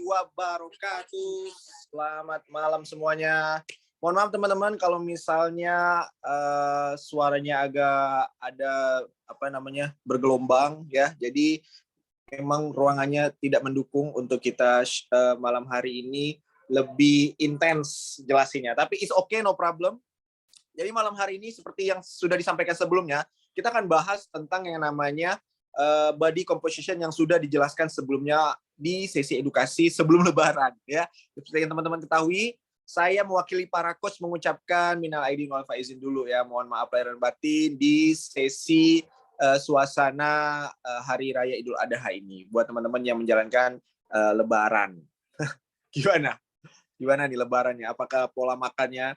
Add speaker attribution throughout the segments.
Speaker 1: wabarakatuh. Selamat malam semuanya. Mohon maaf teman-teman kalau misalnya suaranya agak ada bergelombang ya. Jadi memang ruangannya tidak mendukung untuk kita malam hari ini lebih intens jelasinnya. Tapi it's okay, no problem. Jadi malam hari ini seperti yang sudah disampaikan sebelumnya, kita akan bahas tentang yang namanya body composition yang sudah dijelaskan sebelumnya di sesi edukasi sebelum Lebaran. Ya, seperti yang teman-teman ketahui, saya mewakili para coach mengucapkan minal aidin wal faizin dulu ya. Mohon maaf lahir dan batin di sesi suasana Hari Raya Idul Adha ini buat teman-teman yang menjalankan Lebaran. Gimana? Gimana nih Lebarannya? Apakah pola makannya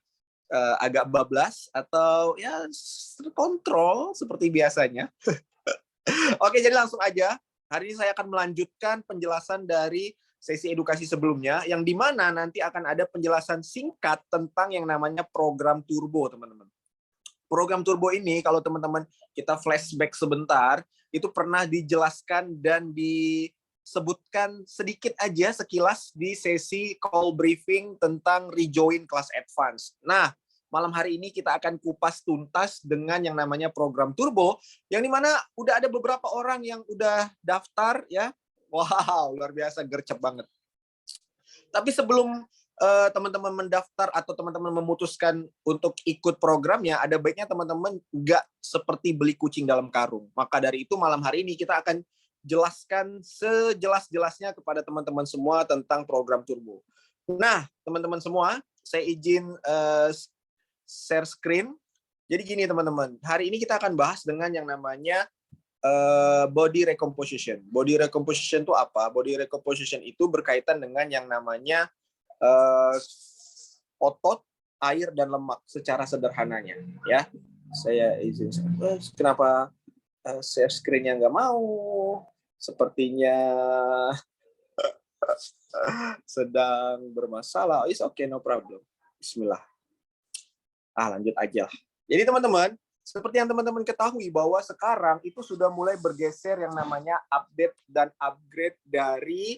Speaker 1: agak bablas atau ya terkontrol seperti biasanya? Oke, jadi langsung aja. Hari ini saya akan melanjutkan penjelasan dari sesi edukasi sebelumnya, yang dimana nanti akan ada penjelasan singkat tentang yang namanya program turbo, teman-teman. Program turbo ini, kalau teman-teman kita flashback sebentar, itu pernah dijelaskan dan disebutkan sedikit aja sekilas di sesi call briefing tentang rejoin kelas advance. Nah, malam hari ini kita akan kupas tuntas dengan yang namanya program turbo, yang dimana udah ada beberapa orang yang udah daftar ya. Wow, luar biasa, gercep banget. Tapi sebelum teman-teman mendaftar atau teman-teman memutuskan untuk ikut programnya, ada baiknya teman-teman nggak seperti beli kucing dalam karung. Maka dari itu malam hari ini kita akan jelaskan sejelas-jelasnya kepada teman-teman semua tentang program turbo. Nah, teman-teman semua, saya izin share screen. Jadi gini teman-teman, hari ini kita akan bahas dengan yang namanya body recomposition. Body recomposition itu apa? Body recomposition itu berkaitan dengan yang namanya otot, air, dan lemak secara sederhananya. Ya, saya izin. Kenapa share screen-nya nggak mau? Sepertinya sedang bermasalah. It's okay, no problem. Bismillah. Lanjut aja. Jadi teman-teman, seperti yang teman-teman ketahui bahwa sekarang itu sudah mulai bergeser yang namanya update dan upgrade dari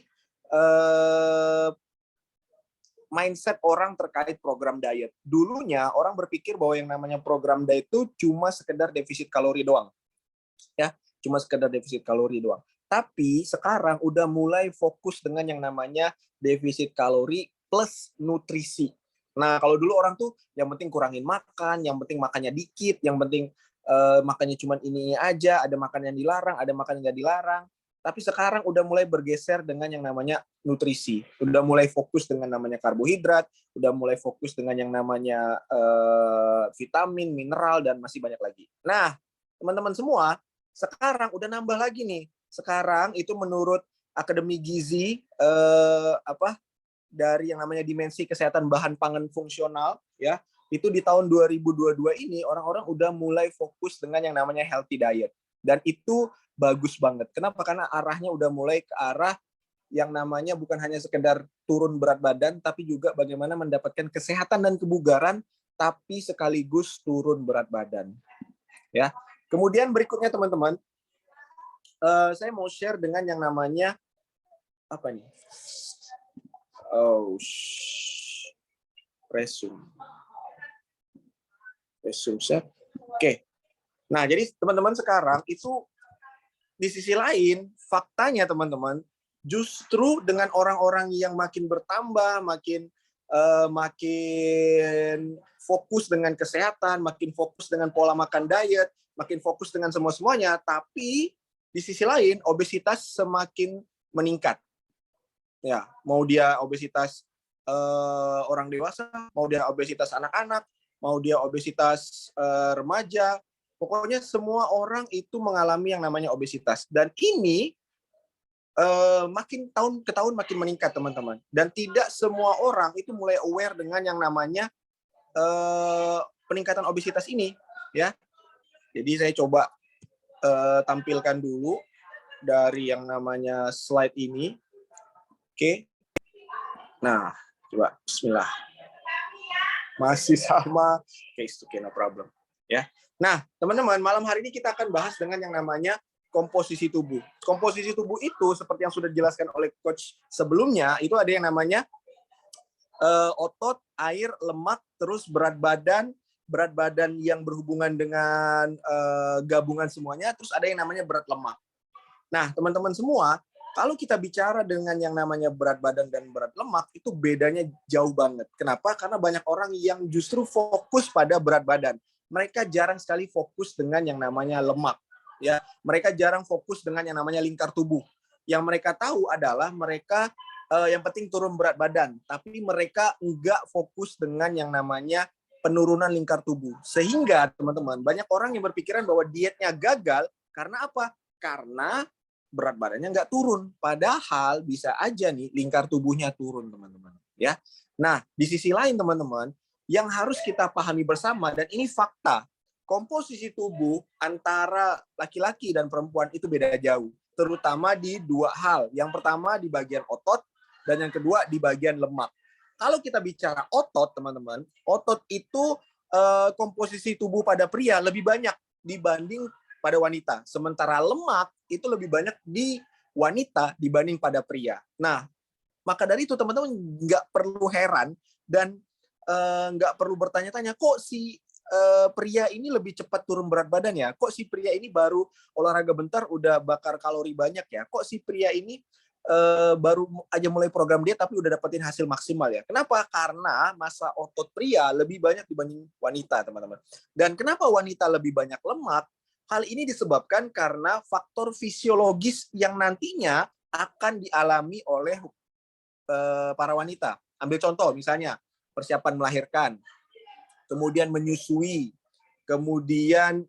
Speaker 1: mindset orang terkait program diet. Dulunya orang berpikir bahwa yang namanya program diet itu cuma sekedar defisit kalori doang. Ya, cuma sekedar defisit kalori doang. Tapi sekarang udah mulai fokus dengan yang namanya defisit kalori plus nutrisi. Nah, kalau dulu orang tuh yang penting kurangin makan, yang penting makannya dikit, yang penting makannya cuma ini aja, ada makan yang dilarang, ada makan yang nggak dilarang. Tapi sekarang udah mulai bergeser dengan yang namanya nutrisi. Udah mulai fokus dengan namanya karbohidrat, udah mulai fokus dengan yang namanya vitamin, mineral, dan masih banyak lagi. Nah, teman-teman semua, sekarang udah nambah lagi nih. Sekarang itu menurut Akademi Gizi dari yang namanya dimensi kesehatan bahan pangan fungsional ya, itu di tahun 2022 ini orang-orang udah mulai fokus dengan yang namanya healthy diet, dan itu bagus banget. Kenapa? Karena arahnya udah mulai ke arah yang namanya bukan hanya sekedar turun berat badan, tapi juga bagaimana mendapatkan kesehatan dan kebugaran tapi sekaligus turun berat badan ya. Kemudian berikutnya teman-teman, saya mau share dengan yang namanya apa nih? Resume set. Oke. Nah, jadi teman-teman sekarang itu di sisi lain, faktanya teman-teman, justru dengan orang-orang yang makin bertambah, makin fokus dengan kesehatan, makin fokus dengan pola makan diet, makin fokus dengan semuanya, tapi di sisi lain obesitas semakin meningkat. Ya, mau dia obesitas orang dewasa, mau dia obesitas anak-anak, mau dia obesitas remaja, pokoknya semua orang itu mengalami yang namanya obesitas. Dan ini makin tahun ke tahun makin meningkat teman-teman. Dan tidak semua orang itu mulai aware dengan yang namanya peningkatan obesitas ini, ya. Jadi saya coba tampilkan dulu dari yang namanya slide ini. Oke. Nah, coba bismillah. Masih sama. Oke, no problem. Ya. Nah, teman-teman, malam hari ini kita akan bahas dengan yang namanya komposisi tubuh. Komposisi tubuh itu seperti yang sudah dijelaskan oleh coach sebelumnya, itu ada yang namanya otot, air, lemak, terus berat badan yang berhubungan dengan gabungan semuanya, terus ada yang namanya berat lemak. Nah, teman-teman semua, kalau kita bicara dengan yang namanya berat badan dan berat lemak, itu bedanya jauh banget. Kenapa? Karena banyak orang yang justru fokus pada berat badan. Mereka jarang sekali fokus dengan yang namanya lemak. Ya, mereka jarang fokus dengan yang namanya lingkar tubuh. Yang mereka tahu adalah mereka yang penting turun berat badan, tapi mereka enggak fokus dengan yang namanya penurunan lingkar tubuh. Sehingga teman-teman, banyak orang yang berpikiran bahwa dietnya gagal karena apa? Karena berat badannya nggak turun. Padahal bisa aja nih lingkar tubuhnya turun, teman-teman. Ya. Nah, di sisi lain, teman-teman, yang harus kita pahami bersama, dan ini fakta, komposisi tubuh antara laki-laki dan perempuan itu beda jauh. Terutama di dua hal. Yang pertama di bagian otot, dan yang kedua di bagian lemak. Kalau kita bicara otot, teman-teman, otot itu komposisi tubuh pada pria lebih banyak dibanding pada wanita. Sementara lemak itu lebih banyak di wanita dibanding pada pria. Nah, maka dari itu teman-teman nggak perlu heran dan nggak perlu bertanya-tanya, kok si pria ini lebih cepat turun berat badan ya? Kok si pria ini baru olahraga bentar udah bakar kalori banyak ya? Kok si pria ini baru aja mulai program diet tapi udah dapetin hasil maksimal ya? Kenapa? Karena massa otot pria lebih banyak dibanding wanita, teman-teman. Dan kenapa wanita lebih banyak lemak? Hal ini disebabkan karena faktor fisiologis yang nantinya akan dialami oleh para wanita. Ambil contoh misalnya persiapan melahirkan, kemudian menyusui, kemudian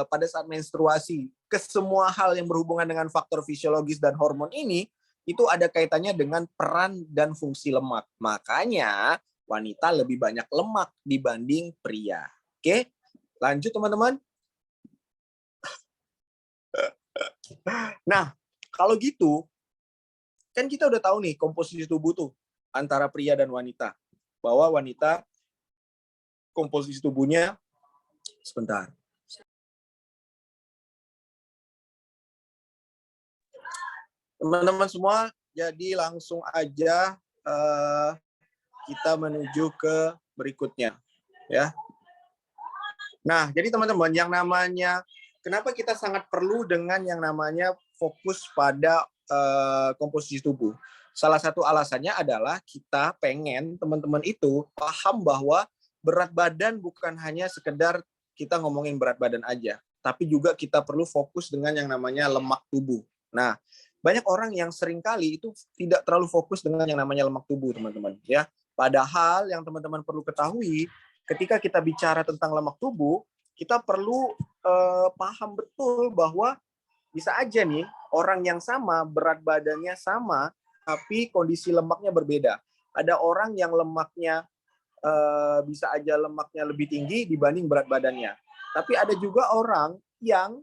Speaker 1: pada saat menstruasi, ke semua hal yang berhubungan dengan faktor fisiologis dan hormon ini, itu ada kaitannya dengan peran dan fungsi lemak. Makanya wanita lebih banyak lemak dibanding pria. Oke, lanjut teman-teman. Nah, kalau gitu, kan kita udah tahu nih komposisi tubuh tuh antara pria dan wanita. Bahwa wanita komposisi tubuhnya, sebentar. Teman-teman semua, jadi langsung aja kita menuju ke berikutnya. Ya. Nah, jadi teman-teman, yang namanya kenapa kita sangat perlu dengan yang namanya fokus pada komposisi tubuh. Salah satu alasannya adalah kita pengen teman-teman itu paham bahwa berat badan bukan hanya sekedar kita ngomongin berat badan aja, tapi juga kita perlu fokus dengan yang namanya lemak tubuh. Nah, banyak orang yang seringkali itu tidak terlalu fokus dengan yang namanya lemak tubuh, teman-teman. Ya, padahal yang teman-teman perlu ketahui, ketika kita bicara tentang lemak tubuh, kita perlu paham betul bahwa bisa aja nih orang yang sama, berat badannya sama, tapi kondisi lemaknya berbeda. Ada orang yang lemaknya bisa aja lemaknya lebih tinggi dibanding berat badannya. Tapi ada juga orang yang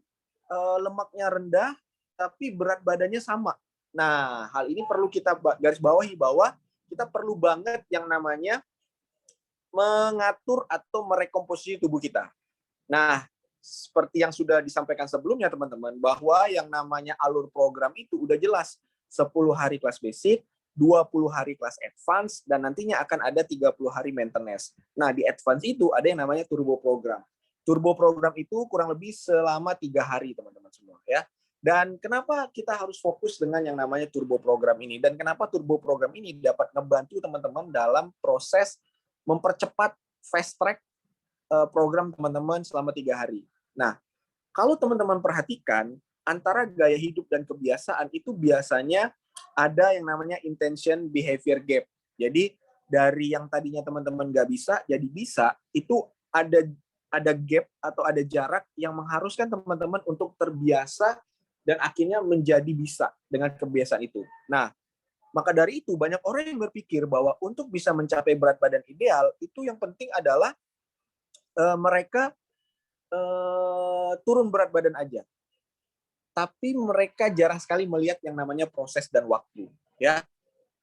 Speaker 1: lemaknya rendah, tapi berat badannya sama. Nah, hal ini perlu kita garis bawahi bahwa kita perlu banget yang namanya mengatur atau merekomposisi tubuh kita. Nah, seperti yang sudah disampaikan sebelumnya teman-teman, bahwa yang namanya alur program itu udah jelas. 10 hari kelas basic, 20 hari kelas advance, dan nantinya akan ada 30 hari maintenance. Nah, di advance itu ada yang namanya turbo program. Turbo program itu kurang lebih selama 3 hari, teman-teman semua. Ya. Dan kenapa kita harus fokus dengan yang namanya turbo program ini? Dan kenapa turbo program ini dapat ngebantu teman-teman dalam proses mempercepat fast track program teman-teman selama 3 hari. Nah, kalau teman-teman perhatikan, antara gaya hidup dan kebiasaan itu biasanya ada yang namanya intention behavior gap. Jadi, dari yang tadinya teman-teman nggak bisa, jadi bisa, itu ada gap atau ada jarak yang mengharuskan teman-teman untuk terbiasa dan akhirnya menjadi bisa dengan kebiasaan itu. Nah, maka dari itu banyak orang yang berpikir bahwa untuk bisa mencapai berat badan ideal, itu yang penting adalah mereka turun berat badan aja. Tapi mereka jarang sekali melihat yang namanya proses dan waktu. Ya.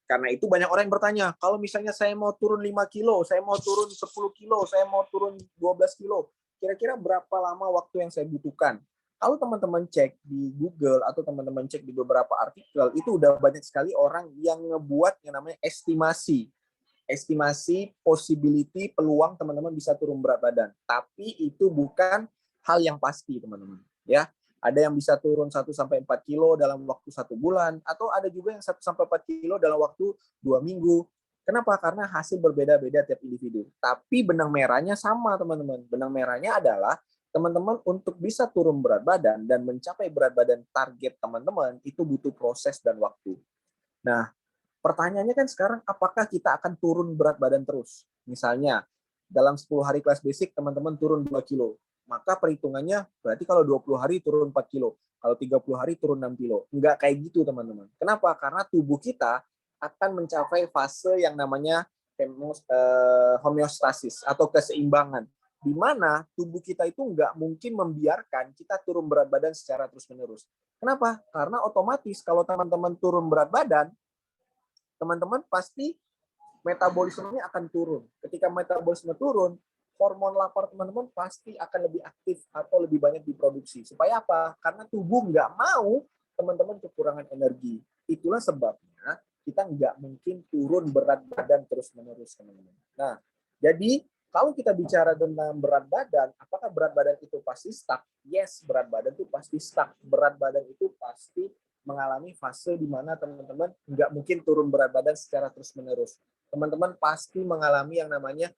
Speaker 1: Karena itu banyak orang yang bertanya, kalau misalnya saya mau turun 5 kilo, saya mau turun 10 kilo, saya mau turun 12 kilo, kira-kira berapa lama waktu yang saya butuhkan? Kalau teman-teman cek di Google atau teman-teman cek di beberapa artikel, itu udah banyak sekali orang yang ngebuat yang namanya estimasi. Estimasi possibility peluang teman-teman bisa turun berat badan. Tapi itu bukan hal yang pasti, teman-teman. Ya, ada yang bisa turun 1-4 kilo dalam waktu 1 bulan, atau ada juga yang 1-4 kilo dalam waktu 2 minggu. Kenapa? Karena hasil berbeda-beda tiap individu. Tapi benang merahnya sama, teman-teman. Benang merahnya adalah teman-teman untuk bisa turun berat badan dan mencapai berat badan target teman-teman itu butuh proses dan waktu. Nah, pertanyaannya kan sekarang apakah kita akan turun berat badan terus? Misalnya, dalam 10 hari kelas basic teman-teman turun 2 kilo. Maka perhitungannya berarti kalau 20 hari turun 4 kilo. Kalau 30 hari turun 6 kilo. Enggak kayak gitu, teman-teman. Kenapa? Karena tubuh kita akan mencapai fase yang namanya homeostasis atau keseimbangan, di mana tubuh kita itu nggak mungkin membiarkan kita turun berat badan secara terus-menerus. Kenapa? Karena otomatis kalau teman-teman turun berat badan, teman-teman pasti metabolismenya akan turun. Ketika metabolisme turun, hormon lapar teman-teman pasti akan lebih aktif atau lebih banyak diproduksi. Supaya apa? Karena tubuh nggak mau teman-teman kekurangan energi. Itulah sebabnya kita nggak mungkin turun berat badan terus-menerus, teman-teman. Nah, jadi kalau kita bicara tentang berat badan, apakah berat badan itu pasti stuck? Yes, berat badan itu pasti stuck. Berat badan itu pasti mengalami fase di mana teman-teman nggak mungkin turun berat badan secara terus-menerus. Teman-teman pasti mengalami yang namanya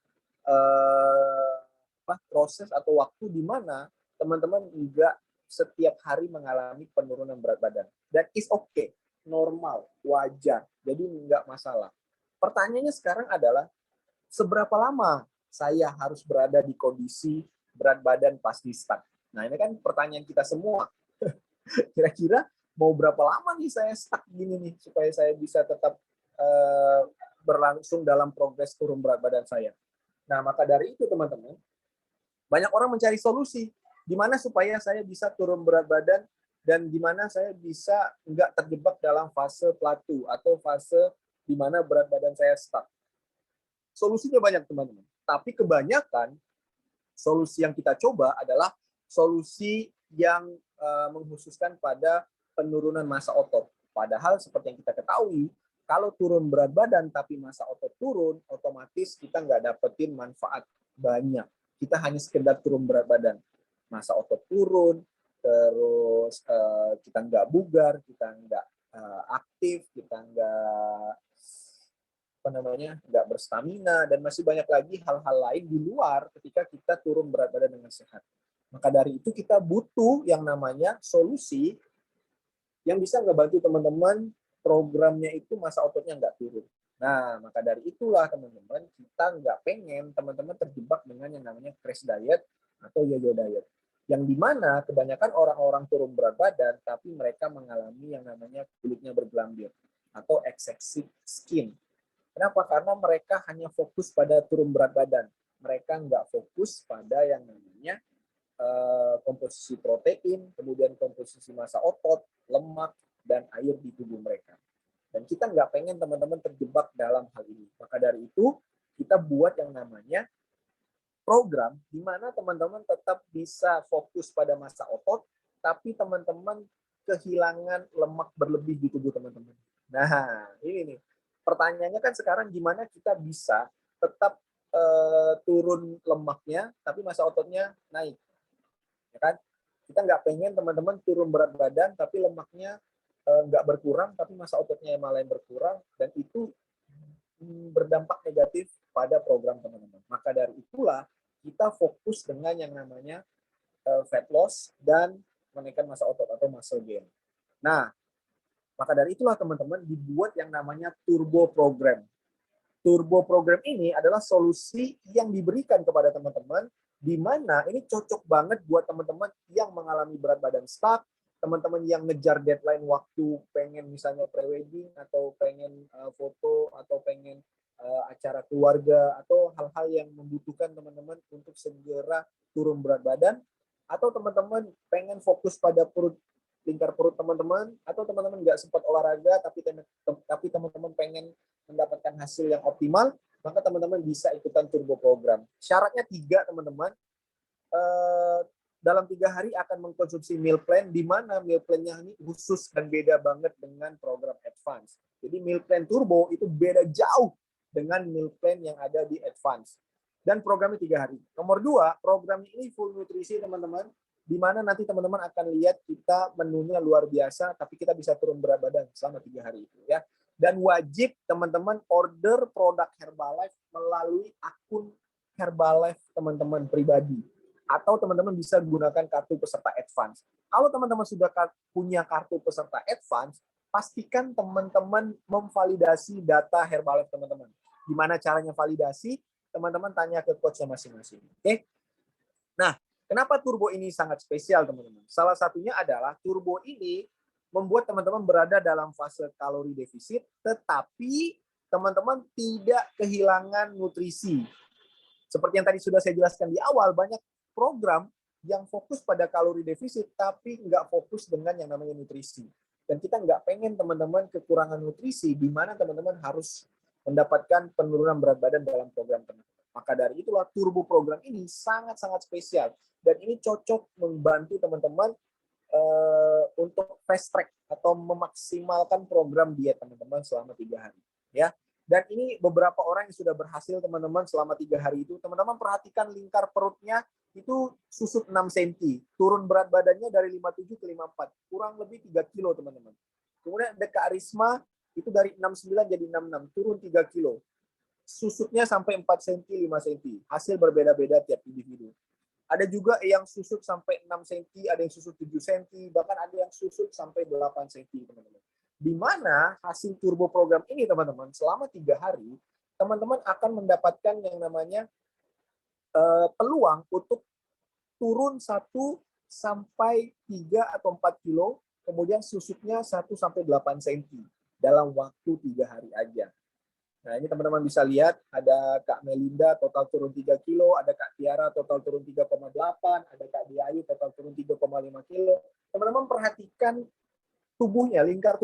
Speaker 1: proses atau waktu di mana teman-teman nggak setiap hari mengalami penurunan berat badan. Dan is okay, normal, wajar. Jadi nggak masalah. Pertanyaannya sekarang adalah, seberapa lama saya harus berada di kondisi berat badan pasti stuck? Nah, ini kan pertanyaan kita semua. Kira-kira mau berapa lama nih saya stuck gini nih supaya saya bisa tetap berlangsung dalam progres turun berat badan saya. Nah, maka dari itu teman-teman, banyak orang mencari solusi gimana supaya saya bisa turun berat badan dan gimana saya bisa nggak terjebak dalam fase plateau atau fase di mana berat badan saya stuck. Solusinya banyak, teman-teman. Tapi kebanyakan solusi yang kita coba adalah solusi yang mengkhususkan pada penurunan massa otot. Padahal seperti yang kita ketahui, kalau turun berat badan tapi massa otot turun, otomatis kita nggak dapetin manfaat banyak. Kita hanya sekedar turun berat badan. Massa otot turun, terus kita nggak bugar, kita nggak aktif, kita nggak berstamina, dan masih banyak lagi hal-hal lain di luar ketika kita turun berat badan dengan sehat. Maka dari itu kita butuh yang namanya solusi yang bisa ngebantu teman-teman programnya itu massa ototnya nggak turun. Nah, maka dari itulah teman-teman, kita nggak pengen teman-teman terjebak dengan yang namanya crash diet atau yo-yo diet. Yang dimana kebanyakan orang-orang turun berat badan, tapi mereka mengalami yang namanya kulitnya bergelambir atau excessive skin. Kenapa? Karena mereka hanya fokus pada turun berat badan. Mereka nggak fokus pada yang namanya komposisi protein, kemudian komposisi massa otot, lemak, dan air di tubuh mereka. Dan kita nggak pengen teman-teman terjebak dalam hal ini. Maka dari itu, kita buat yang namanya program di mana teman-teman tetap bisa fokus pada massa otot, tapi teman-teman kehilangan lemak berlebih di tubuh teman-teman. Nah, ini nih. Pertanyaannya kan sekarang gimana kita bisa tetap turun lemaknya, tapi massa ototnya naik. Ya kan? Kita nggak pengen teman-teman turun berat badan, tapi lemaknya nggak berkurang, tapi massa ototnya malah yang berkurang, dan itu berdampak negatif pada program teman-teman. Maka dari itulah kita fokus dengan yang namanya fat loss dan menaikkan massa otot atau muscle gain. Nah, maka dari itulah teman-teman dibuat yang namanya turbo program. Turbo program ini adalah solusi yang diberikan kepada teman-teman di mana ini cocok banget buat teman-teman yang mengalami berat badan stuck, teman-teman yang ngejar deadline waktu, pengen misalnya pre-wedding atau pengen foto atau pengen acara keluarga atau hal-hal yang membutuhkan teman-teman untuk segera turun berat badan, atau teman-teman pengen fokus pada lingkar perut teman-teman, atau teman-teman nggak sempat olahraga tapi teman-teman pengen mendapatkan hasil yang optimal, maka teman-teman bisa ikutan turbo program. Syaratnya 3, teman-teman. dalam 3 hari akan mengkonsumsi meal plan, di mana meal plan-nya ini khusus dan beda banget dengan program advance. Jadi meal plan turbo itu beda jauh dengan meal plan yang ada di advance. Dan programnya 3 hari. Nomor 2, program ini full nutrisi teman-teman, di mana nanti teman-teman akan lihat kita menunya luar biasa, tapi kita bisa turun berat badan selama 3 hari itu ya. Dan wajib teman-teman order produk Herbalife melalui akun Herbalife teman-teman pribadi. Atau teman-teman bisa gunakan kartu peserta advance. Kalau teman-teman sudah punya kartu peserta advance, pastikan teman-teman memvalidasi data Herbalife teman-teman. Gimana caranya validasi? Teman-teman tanya ke coachnya masing-masing. Oke? Nah, kenapa turbo ini sangat spesial teman-teman? Salah satunya adalah turbo ini membuat teman-teman berada dalam fase kalori defisit, tetapi teman-teman tidak kehilangan nutrisi. Seperti yang tadi sudah saya jelaskan di awal, banyak program yang fokus pada kalori defisit, tapi nggak fokus dengan yang namanya nutrisi. Dan kita nggak pengen teman-teman kekurangan nutrisi, di mana teman-teman harus mendapatkan penurunan berat badan dalam program teman-teman. Maka dari itulah turbo program ini sangat-sangat spesial. Dan ini cocok membantu teman-teman untuk fast track atau memaksimalkan program diet teman-teman selama 3 hari. Ya. Dan ini beberapa orang yang sudah berhasil teman-teman selama 3 hari itu. Teman-teman perhatikan lingkar perutnya itu susut 6 cm. Turun berat badannya dari 57 ke 54. Kurang lebih 3 kilo teman-teman. Kemudian ada Kak Risma itu dari 69 jadi 66. Turun 3 kilo. Susutnya sampai 4 cm, 5 cm. Hasil berbeda-beda tiap individu. Ada juga yang susut sampai 6 cm, ada yang susut 7 cm, bahkan ada yang susut sampai 8 cm teman-teman. Di mana hasil turbo program ini teman-teman selama 3 hari teman-teman akan mendapatkan yang namanya peluang untuk turun 1 sampai 3 atau 4 kilo, kemudian susutnya 1 sampai 8 cm dalam waktu 3 hari aja. Nah, ini teman-teman bisa lihat ada Kak Melinda total turun 3 kilo, ada Kak Tiara total turun 3,8, ada Kak Diayu total turun 3,5 kilo. Teman-teman perhatikan tubuhnya, lingkar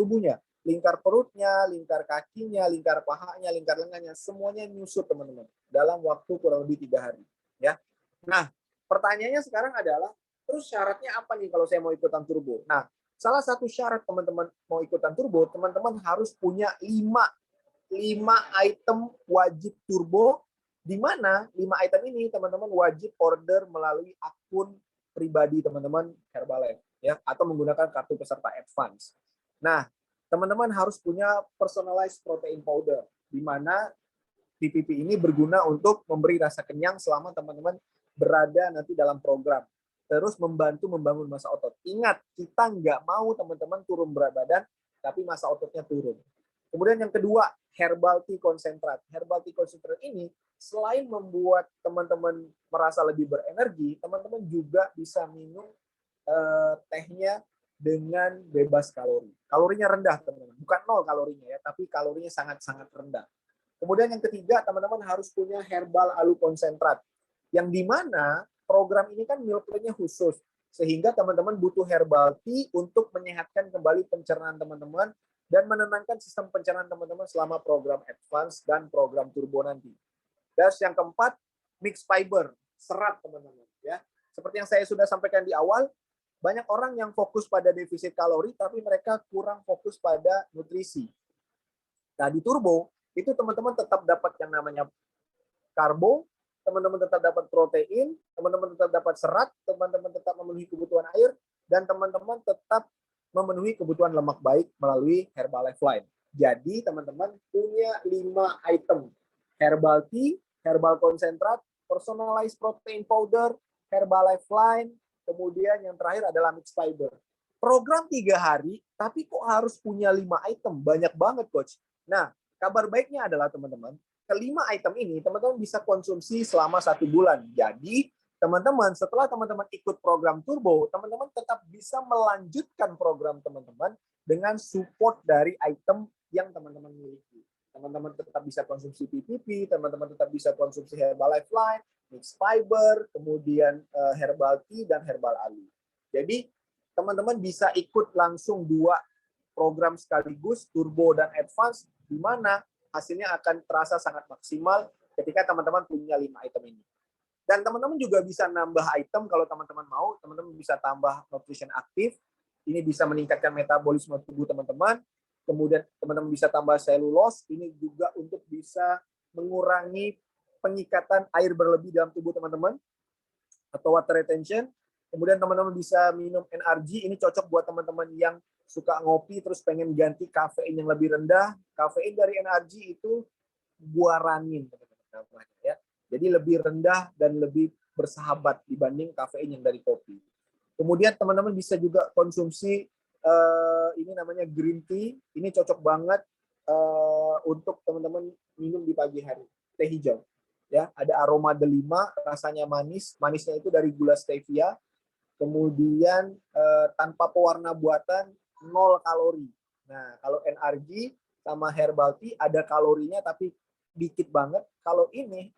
Speaker 1: perutnya, lingkar kakinya, lingkar pahanya, lingkar lengannya, semuanya nyusut teman-teman dalam waktu kurang lebih 3 hari. Ya. Nah, pertanyaannya sekarang adalah, terus syaratnya apa nih kalau saya mau ikutan turbo? Nah, salah satu syarat teman-teman mau ikutan turbo, teman-teman harus punya 5 item wajib turbo, di mana 5 item ini teman-teman wajib order melalui akun pribadi teman-teman Herbalife ya, atau menggunakan kartu peserta advance. Nah, teman-teman harus punya personalized protein powder, di mana PPP ini berguna untuk memberi rasa kenyang selama teman-teman berada nanti dalam program. Terus membantu membangun massa otot. Ingat, kita nggak mau teman-teman turun berat badan, tapi massa ototnya turun. Kemudian yang kedua, herbal tea konsentrat. Herbal tea konsentrat ini selain membuat teman-teman merasa lebih berenergi, teman-teman juga bisa minum tehnya dengan bebas kalori. Kalorinya rendah, teman-teman. Bukan 0 kalorinya ya, tapi kalorinya sangat-sangat rendah. Kemudian yang ketiga, teman-teman harus punya herbal alu konsentrat. Yang di mana program ini kan meal plan-nya khusus. Sehingga teman-teman butuh herbal tea untuk menyehatkan kembali pencernaan teman-teman dan menenangkan sistem pencernaan teman-teman selama program advance dan program turbo nanti. Dan yang keempat, mix fiber, serat teman-teman. Ya, seperti yang saya sudah sampaikan di awal, banyak orang yang fokus pada defisit kalori, tapi mereka kurang fokus pada nutrisi. Nah, di turbo, itu teman-teman tetap dapat yang namanya karbo, teman-teman tetap dapat protein, teman-teman tetap dapat serat, teman-teman tetap memenuhi kebutuhan air, dan teman-teman tetap memenuhi kebutuhan lemak baik melalui Herbalife Line. Jadi, teman-teman punya 5 item. Herbal tea, herbal konsentrat, personalized protein powder, Herbalife Line, kemudian yang terakhir adalah mix fiber. Program 3 hari, tapi kok harus punya 5 item? Banyak banget, Coach. Nah, kabar baiknya adalah teman-teman, kelima item ini teman-teman bisa konsumsi selama 1 bulan. Jadi, teman-teman, setelah teman-teman ikut program Turbo, teman-teman tetap bisa melanjutkan program teman-teman dengan support dari item yang teman-teman miliki. Teman-teman tetap bisa konsumsi PPP, teman-teman tetap bisa konsumsi Herbalife Line, mix fiber, kemudian herbal tea dan herbal alu. Jadi teman-teman bisa ikut langsung 2 program sekaligus, turbo dan advance, di mana hasilnya akan terasa sangat maksimal ketika teman-teman punya 5 item ini. Dan teman-teman juga bisa nambah item kalau teman-teman mau. Teman-teman bisa tambah nutrition aktif. Ini bisa meningkatkan metabolisme tubuh teman-teman. Kemudian teman-teman bisa tambah selulose. Ini juga untuk bisa mengurangi pengikatan air berlebih dalam tubuh teman-teman atau water retention. Kemudian teman-teman bisa minum NRG. Ini cocok buat teman-teman yang suka ngopi terus pengen ganti kafein yang lebih rendah. Kafein dari NRG itu guaranin, teman-teman, ya. Jadi lebih rendah dan lebih bersahabat dibanding kafein yang dari kopi. Kemudian teman-teman bisa juga konsumsi ini namanya green tea. Ini cocok banget untuk teman-teman minum di pagi hari. Teh hijau. Ya, ada aroma delima, rasanya manis. Manisnya itu dari gula stevia. Kemudian tanpa pewarna buatan, 0 kalori. Nah, kalau NRG sama herbal tea ada kalorinya tapi dikit banget. Kalau ini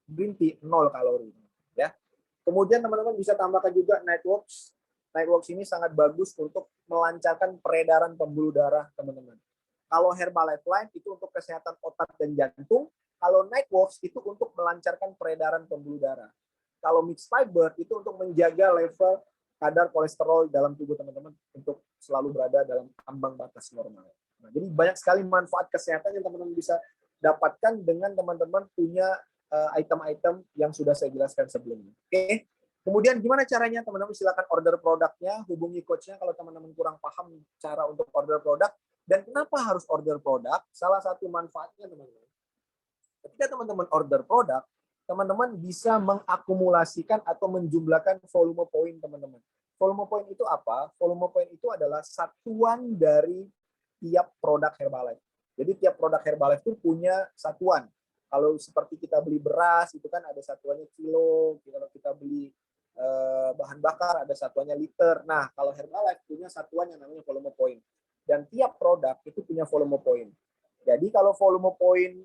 Speaker 1: green tea 0 kalori, ya. Kemudian teman-teman bisa tambahkan juga Nightworks. Nightworks ini sangat bagus untuk melancarkan peredaran pembuluh darah, teman-teman. Kalau Herbalife Line itu untuk kesehatan otak dan jantung. Kalau Nightworks itu untuk melancarkan peredaran pembuluh darah. Kalau Mixed Fiber itu untuk menjaga level kadar kolesterol dalam tubuh teman-teman untuk selalu berada dalam ambang batas normal. Nah, jadi banyak sekali manfaat kesehatan yang teman-teman bisa dapatkan dengan teman-teman punya item-item yang sudah saya jelaskan sebelumnya. Oke. Kemudian gimana caranya teman-teman? Silakan order produknya, hubungi coachnya kalau teman-teman kurang paham cara untuk order produk. Dan kenapa harus order produk? Salah satu manfaatnya teman-teman, ketika teman-teman order produk, teman-teman bisa mengakumulasikan atau menjumlahkan volume poin teman-teman. Volume poin itu apa? Volume poin itu adalah satuan dari tiap produk Herbalife. Jadi tiap produk Herbalife itu punya satuan. Kalau seperti kita beli beras, itu kan ada satuannya kilo. Kalau kita beli bahan bakar, ada satuannya liter. Nah, kalau Herbalife punya satuan yang namanya volume point. Dan tiap produk itu punya volume point. Jadi kalau volume point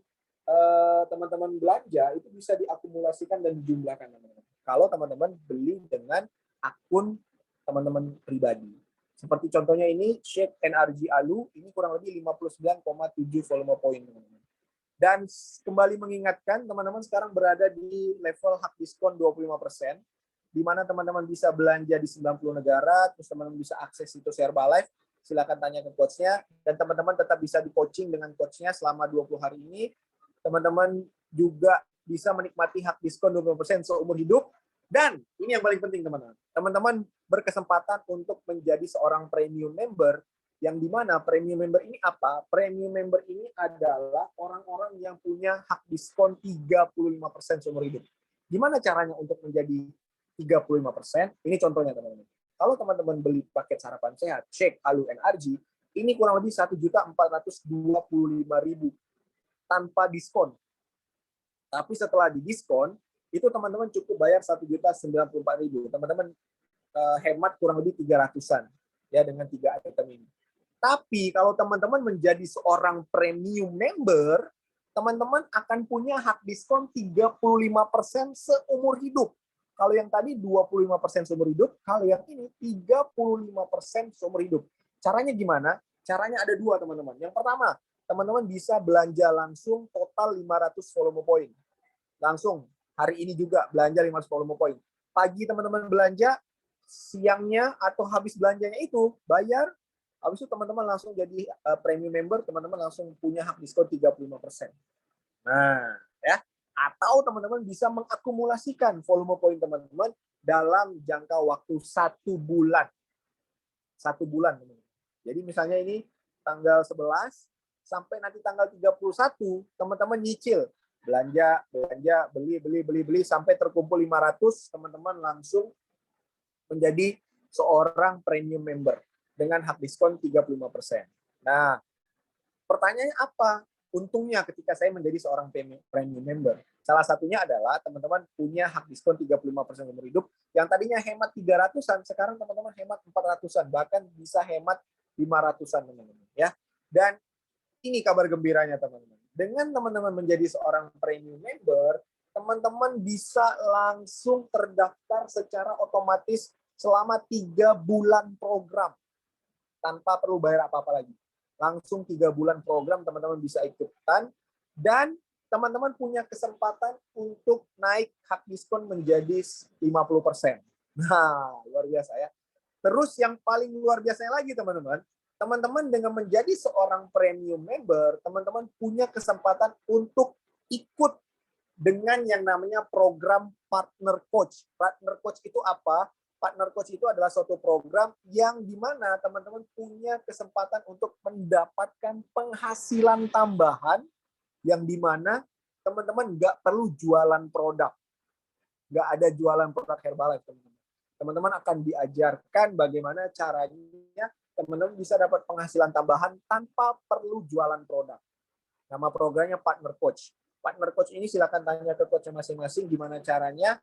Speaker 1: teman-teman belanja, itu bisa diakumulasikan dan dijumlahkan, teman-teman. Kalau teman-teman beli dengan akun teman-teman pribadi. Seperti contohnya ini, Shake NRG Alu, ini kurang lebih 59,7 volume point, teman-teman. Dan kembali mengingatkan, teman-teman sekarang berada di level hak diskon 25%, di mana teman-teman bisa belanja di 90 negara, terus teman-teman bisa akses situs Herbalife, silakan tanya ke coach-nya, dan teman-teman tetap bisa di-coaching dengan coach-nya selama 20 hari ini. Teman-teman juga bisa menikmati hak diskon 20% seumur hidup, dan ini yang paling penting, teman-teman. Teman-teman berkesempatan untuk menjadi seorang premium member, yang dimana premium member ini apa? Premium member ini adalah orang-orang yang punya hak diskon 35% seumur hidup. Gimana caranya untuk menjadi 35%? Ini contohnya, teman-teman. Kalau teman-teman beli paket sarapan sehat, Shake, Alu, NRG, ini kurang lebih 1.425.000 tanpa diskon. Tapi setelah didiskon, itu teman-teman cukup bayar 1.094.000. Teman-teman hemat kurang lebih 300-an ya dengan 3 item ini. Tapi kalau teman-teman menjadi seorang premium member, teman-teman akan punya hak diskon 35% seumur hidup. Kalau yang tadi 25% seumur hidup, kalau yang ini 35% seumur hidup. Caranya gimana? Caranya ada 2, teman-teman. Yang pertama, teman-teman bisa belanja langsung total 500 volume point. Langsung hari ini juga belanja 500 volume point. Pagi teman-teman belanja, siangnya atau habis belanjanya itu bayar, habis itu teman-teman langsung jadi premium member, teman-teman langsung punya hak diskon 35%. Nah, ya. Atau teman-teman bisa mengakumulasikan volume poin teman-teman dalam jangka waktu 1 bulan. 1 bulan, teman-teman. Jadi misalnya ini tanggal 11 sampai nanti tanggal 31, teman-teman nyicil. Belanja, beli sampai terkumpul 500, teman-teman langsung menjadi seorang premium member dengan hak diskon 35%. Nah, pertanyaannya apa? Untungnya ketika saya menjadi seorang premium member. Salah satunya adalah teman-teman punya hak diskon 35% seumur hidup. Yang tadinya hemat 300-an, sekarang teman-teman hemat 400-an. Bahkan bisa hemat 500-an, teman-teman. Ya. Dan ini kabar gembiranya, teman-teman. Dengan teman-teman menjadi seorang premium member, teman-teman bisa langsung terdaftar secara otomatis selama 3 bulan program. Tanpa perlu bayar apa-apa lagi. Langsung 3 bulan program teman-teman bisa ikutan, dan teman-teman punya kesempatan untuk naik hak diskon menjadi 50%. Nah, luar biasa ya. Terus yang paling luar biasanya lagi teman-teman, teman-teman dengan menjadi seorang premium member, teman-teman punya kesempatan untuk ikut dengan yang namanya program partner coach. Partner coach itu apa? Partner coach itu adalah suatu program yang dimana teman-teman punya kesempatan untuk mendapatkan penghasilan tambahan yang dimana teman-teman nggak perlu jualan produk. Nggak ada jualan produk Herbalife, teman-teman. Teman-teman akan diajarkan bagaimana caranya teman-teman bisa dapat penghasilan tambahan tanpa perlu jualan produk. Nama programnya Partner Coach. Partner Coach ini silakan tanya ke coachnya masing-masing gimana caranya.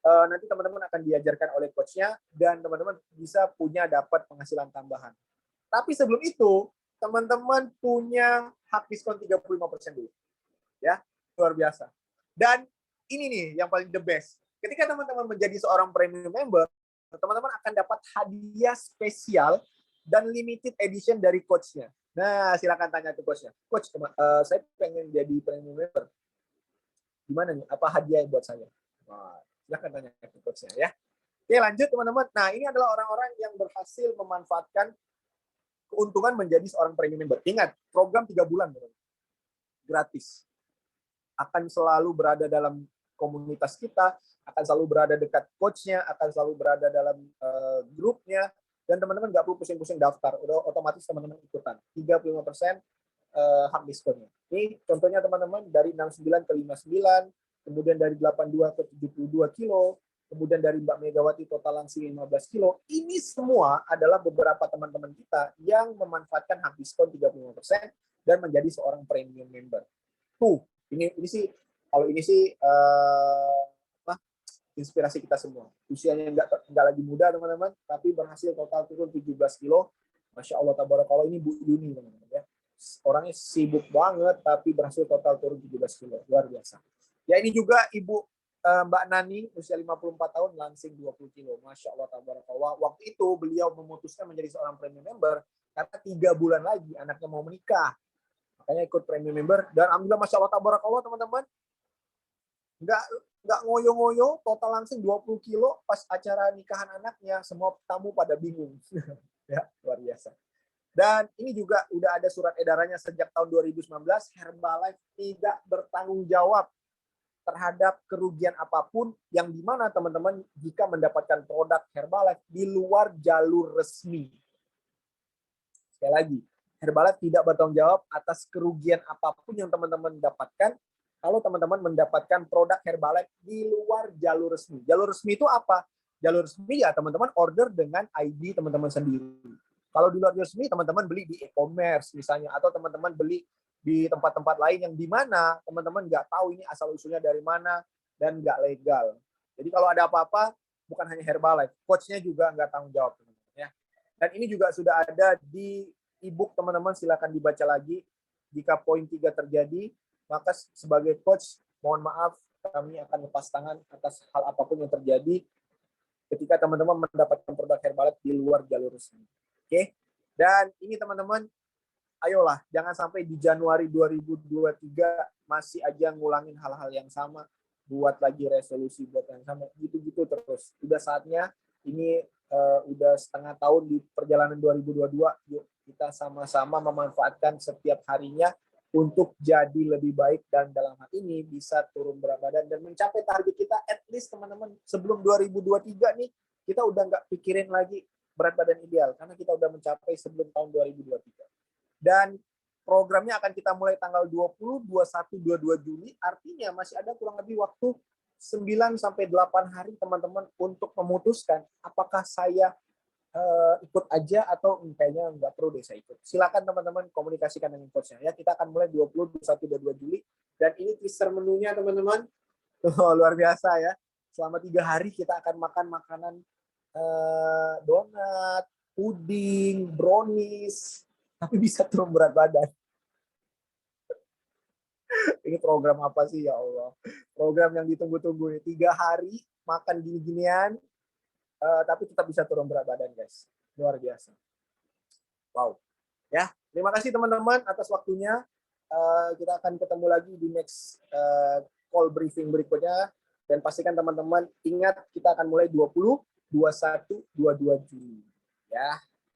Speaker 1: Nanti teman-teman akan diajarkan oleh coachnya dan teman-teman bisa punya dapat penghasilan tambahan. Tapi sebelum itu, teman-teman punya hak diskon 35% dulu. Ya, luar biasa. Dan ini nih yang paling the best. Ketika teman-teman menjadi seorang premium member, teman-teman akan dapat hadiah spesial dan limited edition dari coachnya. Nah, silakan tanya ke coachnya. Coach, saya pengen jadi premium member. Gimana nih? Apa hadiah buat saya? Nah, silakan tanya ke coachnya ya. Oke, lanjut teman-teman. Nah, ini adalah orang-orang yang berhasil memanfaatkan keuntungan menjadi seorang premium member. Ingat, program 3 bulan. Gratis. Akan selalu berada dalam komunitas kita, akan selalu berada dekat coachnya, akan selalu berada dalam grupnya, dan teman-teman nggak perlu pusing-pusing daftar, udah otomatis teman-teman ikutan. 35% hak diskonnya. Ini contohnya teman-teman dari 69 ke 59, kemudian dari 82 ke 72 kilo, kemudian dari Mbak Megawati total langsing 15 kilo. Ini semua adalah beberapa teman-teman kita yang memanfaatkan hak diskon 35% dan menjadi seorang premium member. Tuh, ini sih, kalau ini sih inspirasi kita semua. Usianya nggak lagi muda teman-teman, tapi berhasil total turun 17 kilo. Masya Allah, tabarakallah, ini Bu Yuni teman-teman ya. Orangnya sibuk banget, tapi berhasil total turun 17 kilo. Luar biasa. Ya, ini juga Ibu Mbak Nani, usia 54 tahun, langsing 20 kilo. Masya Allah, tabarakallah. Waktu itu beliau memutuskan menjadi seorang premium member, karena 3 bulan lagi anaknya mau menikah. Makanya ikut premium member, dan alhamdulillah, Masya Allah, tabarakallah teman-teman. Nggak ngoyo-ngoyo, total langsing 20 kilo, pas acara nikahan anaknya, semua tamu pada bingung. Ya, luar biasa. Dan ini juga udah ada surat edarannya sejak tahun 2019, Herbalife tidak bertanggung jawab terhadap kerugian apapun yang dimana teman-teman jika mendapatkan produk Herbalife di luar jalur resmi. Sekali lagi, Herbalife tidak bertanggung jawab atas kerugian apapun yang teman-teman dapatkan kalau teman-teman mendapatkan produk Herbalife di luar jalur resmi. Jalur resmi itu apa? Jalur resmi ya teman-teman order dengan ID teman-teman sendiri. Kalau di luar jalur resmi, teman-teman beli di e-commerce misalnya, atau teman-teman beli di tempat-tempat lain yang di mana teman-teman nggak tahu ini asal-usulnya dari mana dan nggak legal. Jadi kalau ada apa-apa, bukan hanya Herbalife, coach-nya juga nggak tanggung jawab. Teman-teman, ya. Dan ini juga sudah ada di e-book teman-teman, silakan dibaca lagi. Jika poin 3 terjadi, maka sebagai coach, mohon maaf, kami akan lepas tangan atas hal apapun yang terjadi ketika teman-teman mendapatkan produk Herbalife di luar jalur resmi. Oke? Dan ini teman-teman, ayolah, jangan sampai di Januari 2023 masih aja ngulangin hal-hal yang sama, buat lagi resolusi buat yang sama, gitu-gitu terus. Udah saatnya, ini udah setengah tahun di perjalanan 2022, yuk kita sama-sama memanfaatkan setiap harinya untuk jadi lebih baik, dan dalam hal ini bisa turun berat badan dan mencapai target kita. At least teman-teman, sebelum 2023 nih, kita udah nggak pikirin lagi berat badan ideal, karena kita udah mencapai sebelum tahun 2023. Dan programnya akan kita mulai tanggal 20, 21, 22 Juli, artinya masih ada kurang lebih waktu 9 sampai 8 hari teman-teman untuk memutuskan apakah saya ikut aja atau kayaknya nggak perlu deh saya ikut. Silakan teman-teman komunikasikan dengan coachnya ya. Kita akan mulai 20, 21, 22 Juli, dan ini teaser menunya teman-teman. Luar biasa ya. Selama 3 hari kita akan makan makanan donat, puding, brownies, tapi bisa turun berat badan. Ini program apa sih ya Allah? Program yang ditunggu-tunggu nih. 3 hari makan gini-ginian, tapi tetap bisa turun berat badan, guys. Luar biasa. Wow. Ya, terima kasih teman-teman atas waktunya. kita akan ketemu lagi di next call briefing berikutnya. Dan pastikan teman-teman ingat kita akan mulai 20, 21, 22 Juni. Ya.